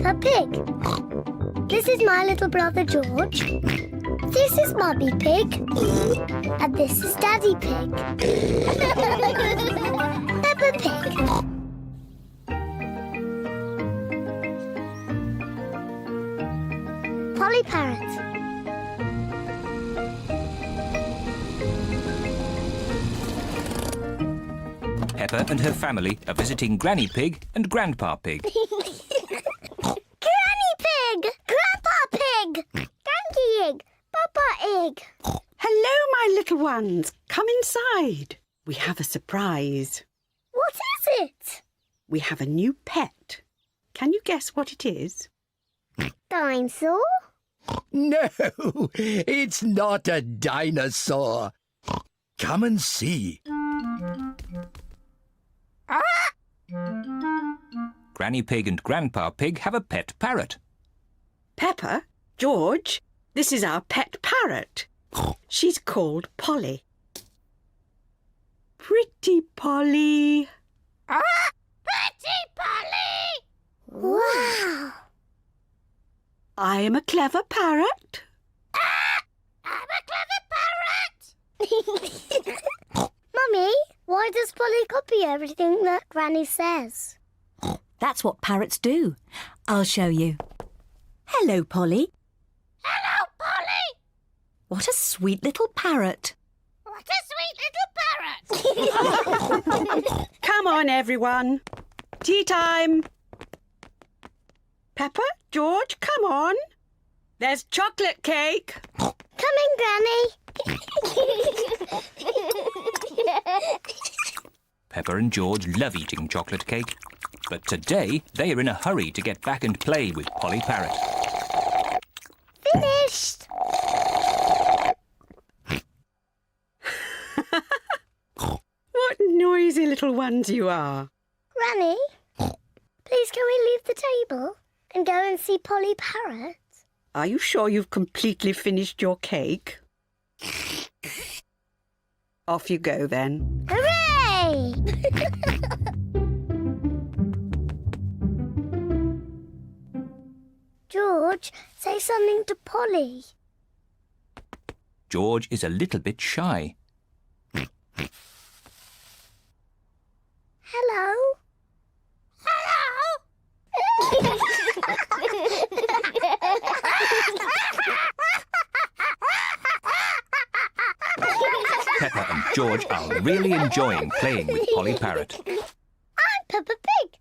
Peppa Pig. This is my little brother George. This is Mummy Pig. And this is Daddy Pig. Peppa Pig. Polly Parrot. Peppa and her family are visiting Granny Pig and Grandpa Pig. Granny Pig! Grandpa Pig! Granky Egg! Papa Egg! Hello, my little ones. Come inside. We have a surprise. What is it? We have a new pet. Can you guess what it is? Dinosaur? No, it's not a dinosaur. Come and see. Granny Pig and Grandpa Pig have a pet parrot. Peppa, George, this is our pet parrot. She's called Polly. Pretty Polly. Pretty Polly! Wow! I am a clever parrot. I'm a clever parrot! Mummy, why does Polly copy everything that Granny says? That's what parrots do. I'll show you. Hello, Polly. Hello, Polly! What a sweet little parrot. What a sweet little parrot! Come on, everyone. Tea time. Peppa, George, come on. There's chocolate cake. Coming, Granny! Peppa and George love eating chocolate cake, but today they are in a hurry to get back and play with Polly Parrot. Finished! What noisy little ones you are. Granny, please can we leave the table and go and see Polly Parrot? Are you sure you've completely finished your cake? Off you go then. Hooray! George, say something to Polly. George is a little bit shy. Hello? Peppa and George are really enjoying playing with Polly Parrot. I'm Peppa Pig.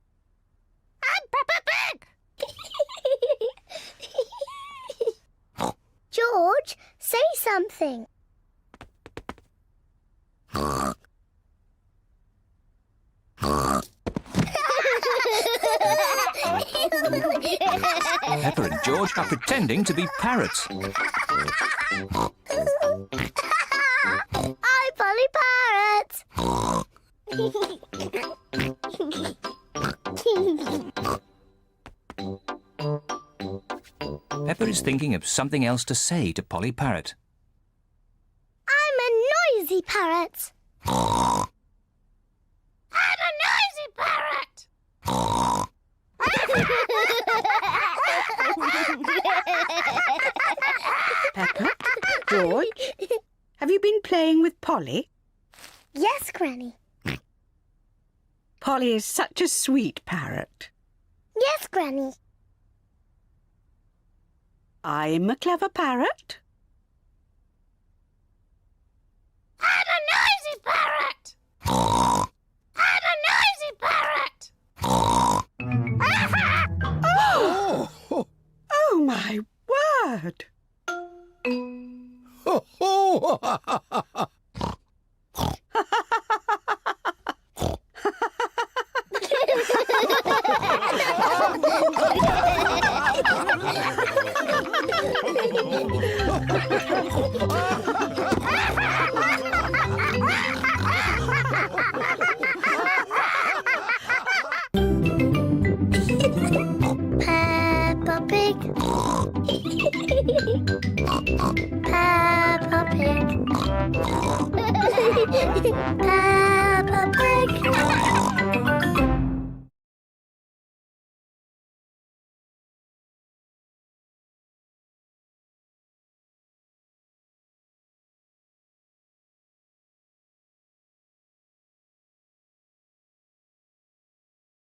I'm Peppa Pig. George, say something. Peppa and George are pretending to be parrots. I'm Polly Parrot. Peppa is thinking of something else to say to Polly Parrot. I'm a noisy parrot. I'm a noisy parrot. Peppa, George, have you been playing with Polly? Yes, Granny. Polly is such a sweet parrot. Yes, Granny. I'm a clever parrot. I'm a noisy parrot. I'm a noisy parrot. Oh, Oh, my word! ho, ho. Peppa Pig. Peppa Pig. Peppa Pig.